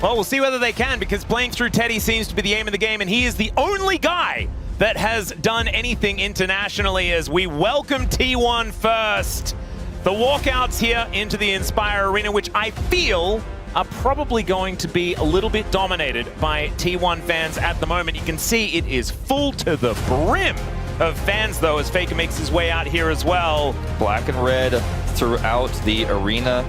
Well, we'll see whether they can, because playing through Teddy seems to be the aim of the game, and he is the only guy that has done anything internationally as we welcome T1 first. The walkouts here into the Inspire Arena, which I feel are probably going to be a little bit dominated by T1 fans at the moment. You can see it is full to the brim of fans, though, as Faker makes his way out here as well. Black and red throughout the arena.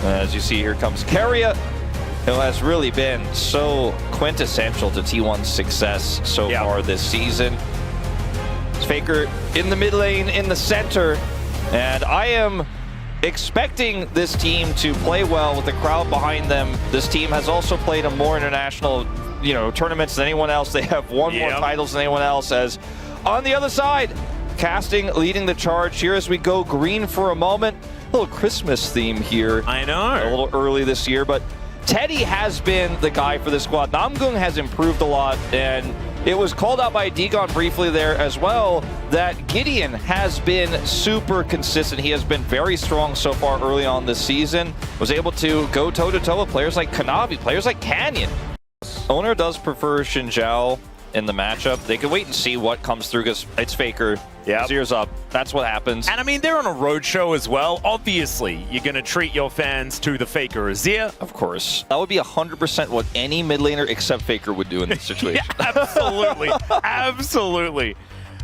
As you see, here comes Keria, who has really been so quintessential to T1's success so far this season. Faker in the mid lane, in the center, and I am expecting this team to play well with the crowd behind them. This team has also played a more international, tournaments than anyone else. They have won more titles than anyone else. As on the other side, Casting leading the charge here as we go green for a moment. A little Christmas theme here. I know. A little early this year, but Teddy has been the guy for this squad. Namgung has improved a lot, and it was called out by Degon briefly there as well that Gideon has been super consistent. He has been very strong so far early on this season. Was able to go toe-to-toe with players like Kanavi, players like Canyon. Oner does prefer Xinjiao in the matchup. They could wait and see what comes through because it's Faker. Yeah, ears up. That's what happens. And I mean, they're on a road show as well. Obviously, you're going to treat your fans to the Faker Azir. Of course. That would be 100% what any mid laner except Faker would do in this situation. Yeah, absolutely. Absolutely.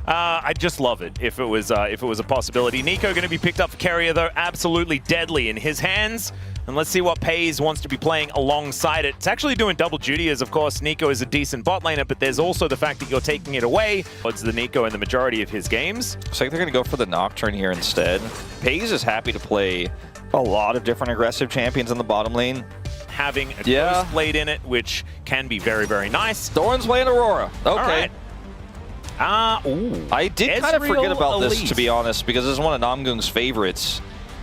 I'd just love it if it was a possibility. Nico going to be picked up for Keria, though. Absolutely deadly in his hands. And let's see what Pays wants to be playing alongside it. It's actually doing double duty, as of course Nico is a decent bot laner, but there's also the fact that you're taking it away towards the Nico in the majority of his games. Looks like they're going to go for the Nocturne here instead. Pays is happy to play a lot of different aggressive champions in the bottom lane. Having a Ghost Blade in it, which can be very, very nice. Doran's playing Aurora. Okay. Ooh. I did kind of forget about this, to be honest, because this is one of Namgung's favorites,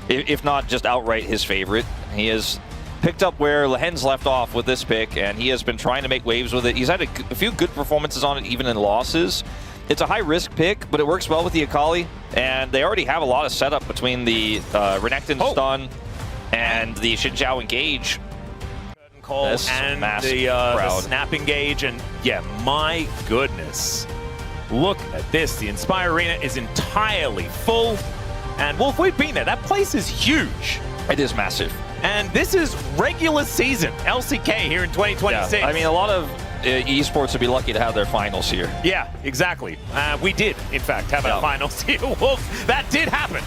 if not just outright his favorite. He has picked up where Lehen's left off with this pick, and he has been trying to make waves with it. He's had a few good performances on it, even in losses. It's a high-risk pick, but it works well with the Akali, and they already have a lot of setup between the Renekton stun and the Xinjiao engage. And the snap engage, and yeah, my goodness. Look at this. The Inspire Arena is entirely full. And Wolf, we've been there. That place is huge. It is massive. And this is regular season LCK here in 2026. Yeah, I mean, a lot of esports would be lucky to have their finals here. Yeah, exactly. We did, in fact, have our finals here, Wolf. That did happen.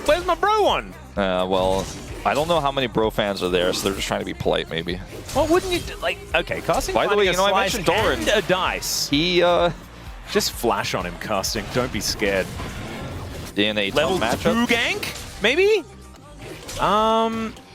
Where's my bro one? Well, I don't know how many bro fans are there, so they're just trying to be polite, maybe. Well, wouldn't you do, like, okay, casting. By the way, I mentioned Doran. And a dice. He, just flash on him, casting. Don't be scared. In a level 2 gank, maybe?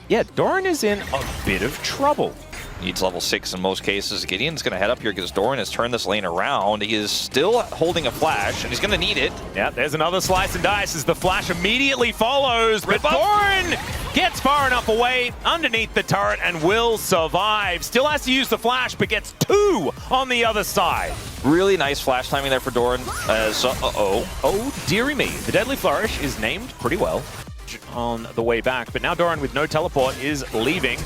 Yeah, Doran is in a bit of trouble. Needs level 6 in most cases. Gideon's going to head up here because Doran has turned this lane around. He is still holding a flash, and he's going to need it. Yeah, there's another slice and dice as the flash immediately follows. But Doran gets far enough away underneath the turret and will survive. Still has to use the flash, but gets 2 on the other side. Really nice flash timing there for Doran. Oh, dearie me. The Deadly Flourish is named pretty well on the way back, but now Doran with no teleport is leaving.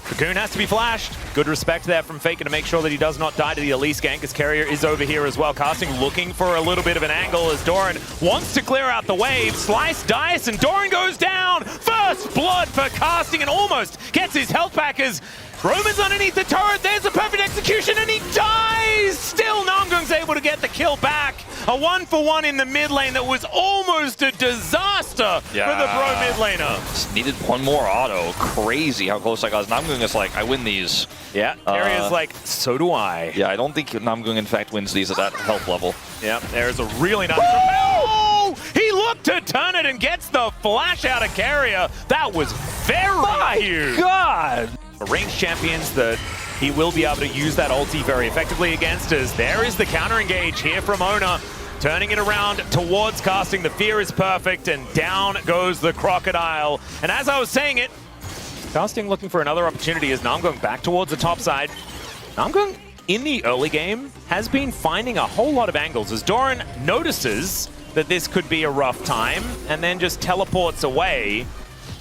Cocoon has to be flashed. Good respect there from Faker to make sure that he does not die to the Elise gank, as Carrier is over here as well. Casting looking for a little bit of an angle as Doran wants to clear out the wave. Slice, dice, and Doran goes down. First blood for Casting and almost gets his health back as Roman's underneath the turret. There's a perfect execution and he dies. Still, Namgung's able to get the kill back. A 1-for-1 in the mid lane that was almost a disaster for the bro mid laner. Just needed one more auto. Crazy how close I got. Namgung is like, I win these. Yeah, Carrier's like, so do I. Yeah, I don't think Namgung in fact wins these at that health level. Yeah, there's a really nice repel. He looked to turn it and gets the flash out of Carrier. That was very huge. God! Ranged champions that he will be able to use that ulti very effectively against us. There is the counter engage here from Oner. Turning it around towards Casting. The fear is perfect, and down goes the Crocodile. And as I was saying it, Casting looking for another opportunity as Namgung back towards the top side. Namgung, in the early game, has been finding a whole lot of angles as Doran notices that this could be a rough time and then just teleports away.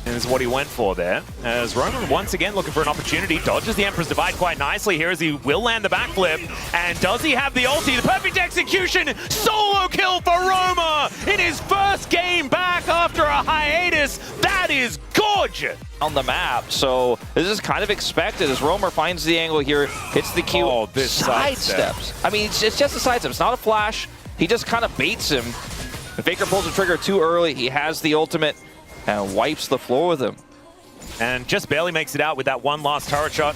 Is what he went for there. As Roman once again looking for an opportunity, dodges the Emperor's Divide quite nicely here as he will land the backflip. And does he have the ulti? The perfect execution! Solo kill for Roma in his first game back after a hiatus. That is gorgeous! On the map, so this is kind of expected as Romer finds the angle here, hits the Q, sidesteps. I mean, it's just a sidestep, it's not a flash. He just kind of baits him. If Faker pulls the trigger too early, he has the ultimate and wipes the floor with him. And just barely makes it out with that one last turret shot.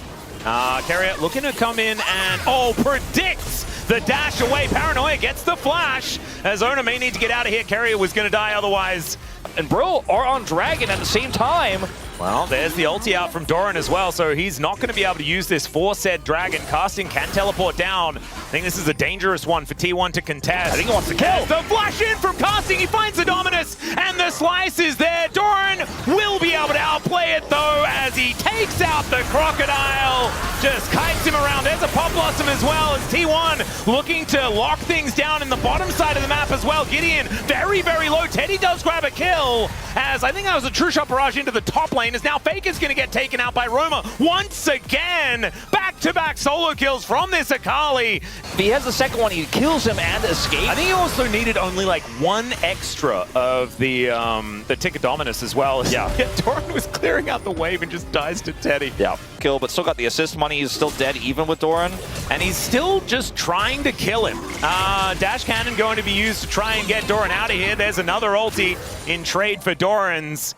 Carrier looking to come in and, predicts the dash away. Paranoia gets the flash as Oner may need to get out of here. Carrier was going to die otherwise. And Bro are on Dragon at the same time. Well, there's the ulti out from Doran as well, so he's not going to be able to use this for said Dragon. Casting can teleport down. I think this is a dangerous one for T1 to contest. I think he wants to kill. The flash in from Casting, he finds the Dominus, and the slice is there. Doran will be able to outplay it though as he takes out the Crocodile. Just kites him around. There's a Pop Blossom as well as T1 looking to lock things down in the bottom side of the map as well. Gideon very, very low. Teddy does grab a kill as I think that was a true shot barrage into the top lane as now Faker's going to get taken out by Roma once again. Back-to-back solo kills from this Akali. If he has the second one, he kills him and escapes. I think he also needed only like one extra of the Ticket Dominus as well. Yeah. Doran was clearing out the wave and just dies to Teddy. Yeah. Kill, but still got the assist money. He's still dead even with Doran. And he's still just trying to kill him. Dash Cannon going to be used to try and get Doran out of here. There's another ulti in trade for Doran's.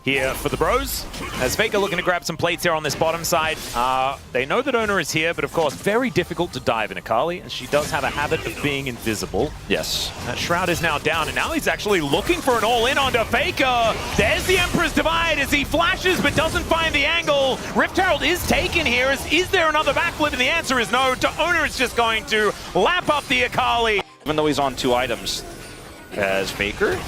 Here for the bros, as Faker looking to grab some plates here on this bottom side. They know that Oner is here, but of course, very difficult to dive in Akali, and she does have a habit of being invisible. Yes. That Shroud is now down, and now he's actually looking for an all-in onto Faker. There's the Emperor's Divide as he flashes, but doesn't find the angle. Rift Herald is taken here. Is there another backflip? And the answer is no. Oner is just going to lap up the Akali. Even though he's on 2 items. As Faker?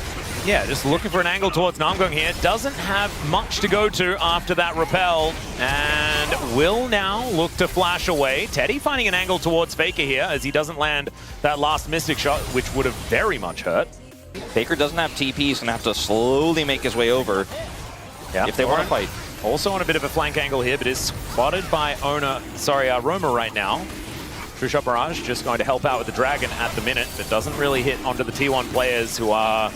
Yeah, just looking for an angle towards Namgung here. Doesn't have much to go to after that repel. And will now look to flash away. Teddy finding an angle towards Faker here as he doesn't land that last Mystic shot, which would have very much hurt. Faker doesn't have TP, he's going to have to slowly make his way over if they want to fight. Also on a bit of a flank angle here, but is spotted by Roma right now. True Shot Barrage just going to help out with the Dragon at the minute. That doesn't really hit onto the T1 players who are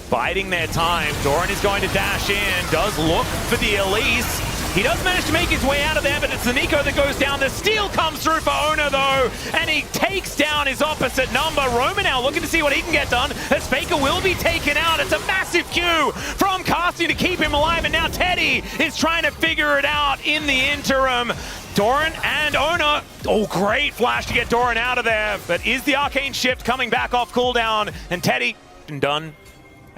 biding their time. Doran is going to dash in, does look for the Elise. He does manage to make his way out of there, but it's the Nico that goes down. The steal comes through for Oner though, and he takes down his opposite number. Roma now looking to see what he can get done, as Faker will be taken out. It's a massive Q from Casting to keep him alive, and now Teddy is trying to figure it out in the interim. Doran and Oner, great flash to get Doran out of there, but is the Arcane Shift coming back off cooldown, and Teddy done.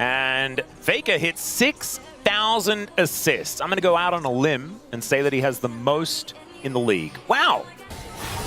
And Faker hits 6,000 assists. I'm going to go out on a limb and say that he has the most in the league. Wow.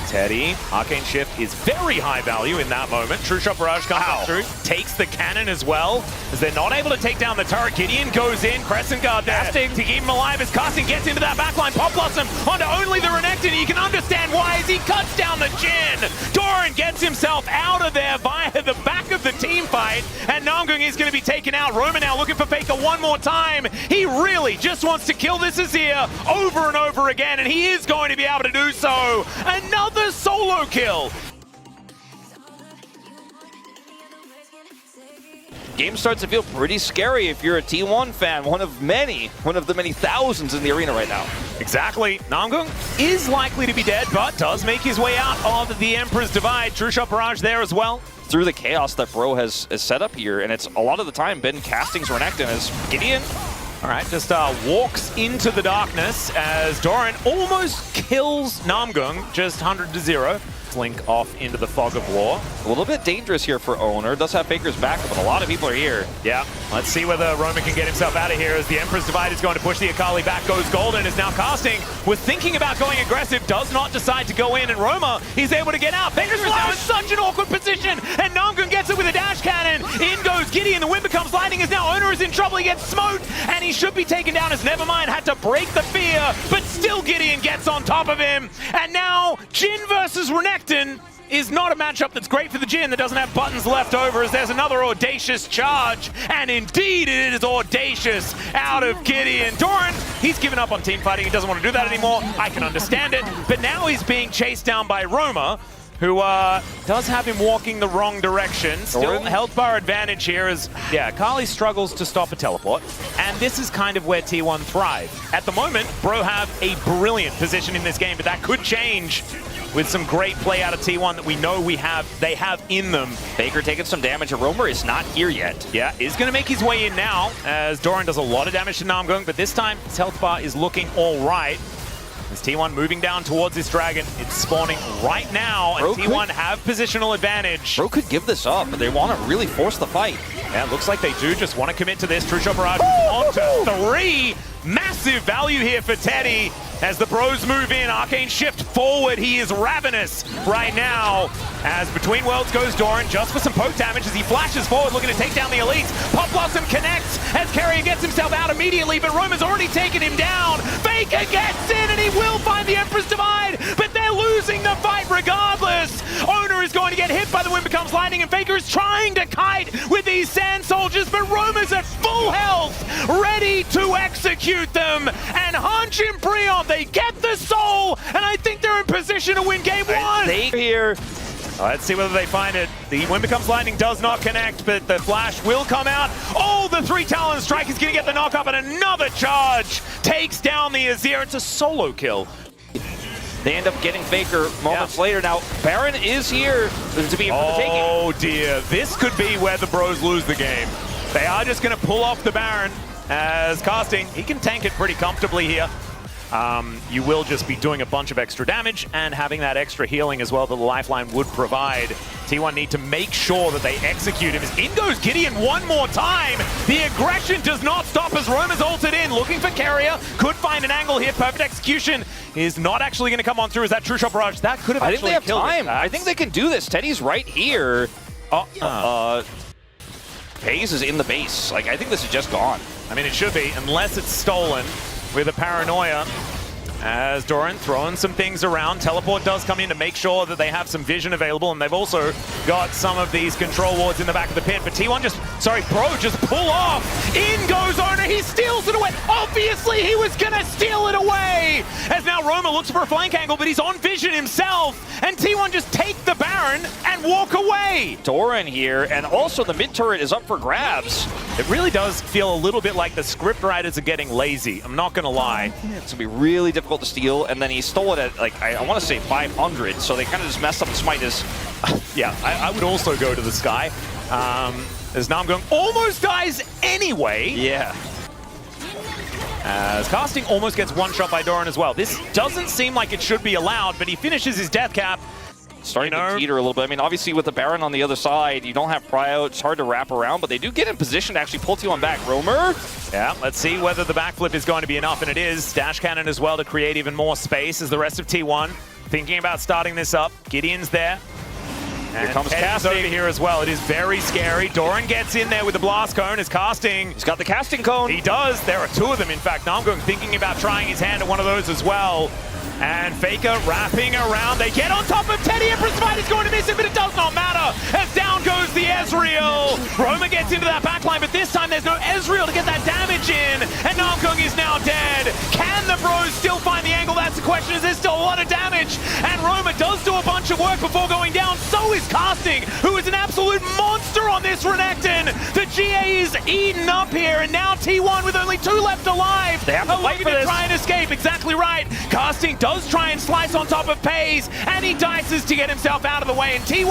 Teddy, Arcane Shift is very high value in that moment. True Shot Barrage comes through, takes the cannon as well, as they're not able to take down the turret. Gideon goes in, Crescent Guard there to keep him alive as Casting gets into that backline. Pop Blossom onto only the Renekton. You can understand why as he cuts down the Jhin. Doran gets himself out of there via the back of the team fight, and Namgung is going to be taken out. Roma now looking for Faker one more time. He really just wants to kill this Azir over and over again, and he is going to be able to do so. Another solo kill. Game starts to feel pretty scary if you're a T1 fan, one of the many thousands in the arena right now. Exactly. Namgung is likely to be dead, but does make his way out of the Emperor's Divide. True Shot Barrage there as well. Through the chaos that Bro has set up here, and it's a lot of the time been Casting's Renekton as Gideon. All right, just walks into the darkness as Doran almost kills Namgung, just 100-0. Link off into the fog of war. A little bit dangerous here for Oner. Does have Faker's back, but a lot of people are here. Yeah, let's see whether Roma can get himself out of here as the Emperor's Divide is going to push the Akali back. Goes Golden, is now Casting. Was thinking about going aggressive, does not decide to go in, and Roma, he's able to get out. Faker's now in such an awkward position, and Namgung gets it with a dash cannon. In goes Gideon. The wind becomes lightning as now Oner is in trouble. He gets smote, and he should be taken down as Nevermind had to break the fear, but still Gideon gets on top of him. And now Jhin versus Renekton is not a matchup that's great for the Jhin that doesn't have buttons left over, as there's another audacious charge, and indeed it is audacious out of Gideon. Doran, he's given up on team fighting. He doesn't want to do that anymore. I can understand it, but now he's being chased down by Roma, who does have him walking the wrong direction. Still health bar advantage here as, yeah, Kali struggles to stop a teleport, and this is kind of where T1 thrive. At the moment, Bro have a brilliant position in this game, but that could change with some great play out of T1 that we know they have in them. Faker taking some damage. Romer is not here yet. Yeah, is going to make his way in now, as Doran does a lot of damage to Namgung, but this time his health bar is looking all right. As T1 moving down towards this dragon, it's spawning right now, and T1 have positional advantage. Bro could give this up, but they want to really force the fight. Yeah, it looks like they do just want to commit to this. True Shot Barrage onto 3. Massive value here for Teddy as the Bros move in. Arcane Shift forward. He is ravenous right now. As Between Worlds goes Doran just for some poke damage as he flashes forward looking to take down the elites. Pop Blossom connects as Carrier gets himself out immediately, but Roma's already taken him down. Faker gets in and he will find the Empress Divide, but they're losing the fight regardless. Oner is going to get hit by the Wind Becomes Lightning, and Faker is trying to kite with these Sand Soldiers, but Roma's at full health, ready to execute them. And Hunch and Prion, they get the soul, and I think they're in position to win game 1. They here. Let's see whether they find it. The Wind Becomes Lightning does not connect, but the flash will come out. Oh, the 3 Talon Strike is going to get the knock up, and another charge takes down the Azir. It's a solo kill. They end up getting Faker moments later. Now, Baron is here to be able to take it. Oh dear, this could be where the Bros lose the game. They are just going to pull off the Baron as Casting. He can tank it pretty comfortably here. You will just be doing a bunch of extra damage and having that extra healing as well that the Lifeline would provide. T1 need to make sure that they execute him. As in goes Gideon one more time. The aggression does not stop as Roma's ulted in, looking for Carrier. Could find an angle here. Perfect execution is not actually going to come on through as that True Shot Barrage. That could have actually killed. I think they have time. I think they can do this. Teddy's right here. FaZe is in the base. Like, I think this is just gone. I mean, it should be, unless it's stolen with a Paranoia. As Doran throwing some things around. Teleport does come in to make sure that they have some vision available, and they've also got some of these control wards in the back of the pit. But T1 Bro just pull off. In goes Oner. He steals it away. Obviously, he was going to steal it away. As now Roma looks for a flank angle, but he's on vision himself. And T1 just take the Baron and walk away. Doran here, and also the mid turret is up for grabs. It really does feel a little bit like the script writers are getting lazy. I'm not going to lie. It's going to be really difficult to steal, and then he stole it at, like, I want to say 500, so they kind of just messed up the smite. Yeah, I would also go to the sky. As Namgung almost dies anyway. Yeah. As Casting almost gets one shot by Doran as well. This doesn't seem like it should be allowed, but he finishes his death cap. Starting to teeter a little bit. I mean, obviously with the Baron on the other side, you don't have pry-out. It's hard to wrap around, but they do get in position to actually pull T1 back. Romer? Yeah, let's see whether the backflip is going to be enough, and it is. Dash Cannon as well to create even more space as the rest of T1 thinking about starting this up. Gideon's there. And here comes Casting over here as well. It is very scary. Doran gets in there with the blast cone as Casting. He's got the casting cone. He does. There are 2 of them, in fact. Namgung thinking about trying his hand at one of those as well. And Faker wrapping around. They get on top of Teddy. Empress Divide is going to miss it, but it does not matter. As down goes the Ezreal. Roma gets into that backline, but this time there's no Ezreal to get that damage in. And Namgung is now dead. Can the Bros still find the angle? That's the question. Is there still a lot of damage? And Roma does do a bunch of work before going down. So is Casting, who is an absolute monster on this Renekton. The GA is eaten up here, and now T1 with only 2 left alive. They have to fight for this. Try and escape. Exactly right. Casting does try and slice on top of FaZe, and he dices to get himself out of the way. And T1,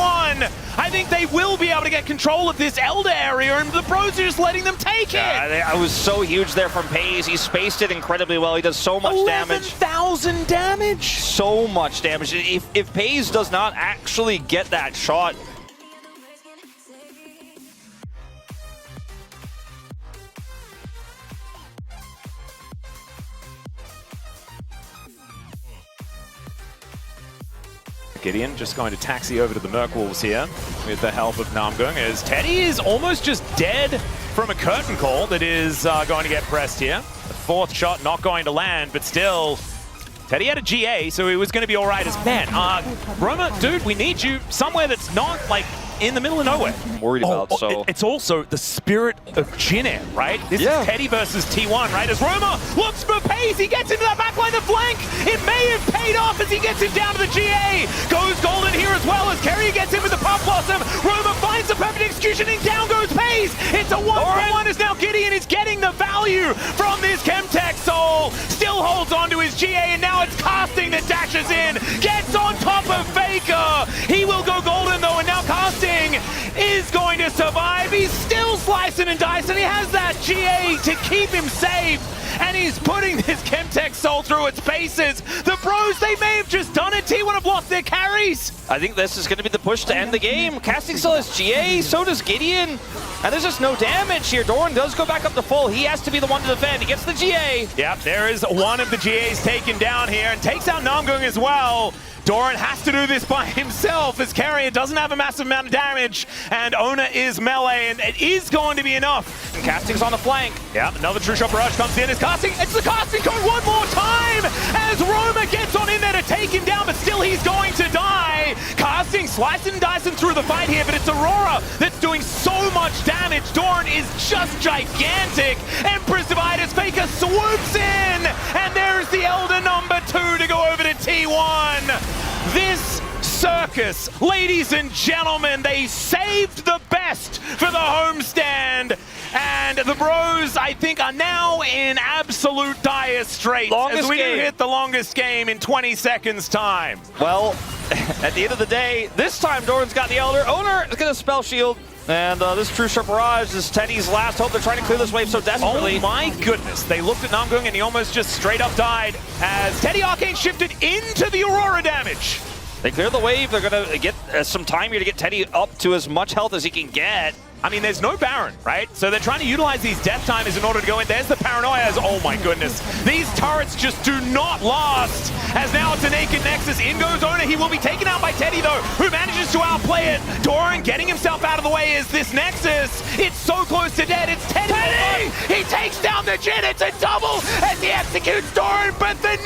I think they will be able to get control of this Elder area, and the Bros are just letting them take it. I was so huge there from FaZe. He spaced it incredibly well. He does so much damage. 11,000 damage. So much damage. If FaZe does not actually get that shot, Gideon just going to taxi over to the Merc Wolves here with the help of Namgung, as Teddy is almost just dead from a curtain call that is going to get pressed here. The fourth shot not going to land, but still, Teddy had a GA, so he was going to be all right as man. Roma, dude, we need you somewhere that's not like in the middle of nowhere. Worried about, so it's also the spirit of Jin Air, right? This is Teddy versus T1, right? As Roma looks for pace, he gets into that backline, the flank. It may have paid off as he gets him down to the GA. Goes golden here as well as Carrier gets in with the Puff Blossom. Roma finds the perfect execution and down goes pace. It's a 1-for-1 as now Gideon is getting the value from this Chemtech Soul. Still holds on to his GA, and now it's Casting that dashes in. Gets on top of Faker. He will go golden though, and now Casting is going to survive. He's still slicing and dicing. He has that GA to keep him safe, and he's putting this Chemtech Soul through its paces. The Bros, they may have just done it. T1 have lost their carries. I think this is going to be the push to end the game. Casting still has GA, so does Gideon. And there's just no damage here. Doran does go back up to full. He has to be the one to defend. He gets the GA. Yep, there is one of the GAs taken down here and takes out Namgung as well. Doran has to do this by himself as Carrier doesn't have a massive amount of damage, and Oner is melee, and it is going to be enough. And Casting's on the flank. Yep, another True Shot Barrage comes in as Casting. It's the Casting code one more time as Roma gets on in there to take him down, but still he's going to die. Casting slicing and dicing through the fight here, but it's Aurora that's doing so much damage. Doran is just gigantic. Empress Divide as Faker swoops in, and there's the Elder number 2 to go over to T1. This circus, ladies and gentlemen, they saved the best for the homestand. And the Bros, I think, are now in absolute dire straits as we hit the longest game in 20 seconds time. Well, at the end of the day, this time Doran's got the Elder. Oner is going to spell shield. And this True Shot Barrage is Teddy's last hope. They're trying to clear this wave so desperately. Oh my goodness. They looked at Namgung and he almost just straight up died as Teddy Arcane shifted into the Aurora damage. They clear the wave. They're going to get some time here to get Teddy up to as much health as he can get. I mean, there's no Baron, right? So they're trying to utilize these death timers in order to go in. There's the Paranoias. Oh my goodness. These turrets just do not last. As now it's a naked Nexus. In goes Oner. He will be taken out by Teddy though, who manages to outplay it. Doran getting himself out of the way is this Nexus. It's so close to dead. It's Teddy! He takes down the Jin. It's a double as he executes Doran, but the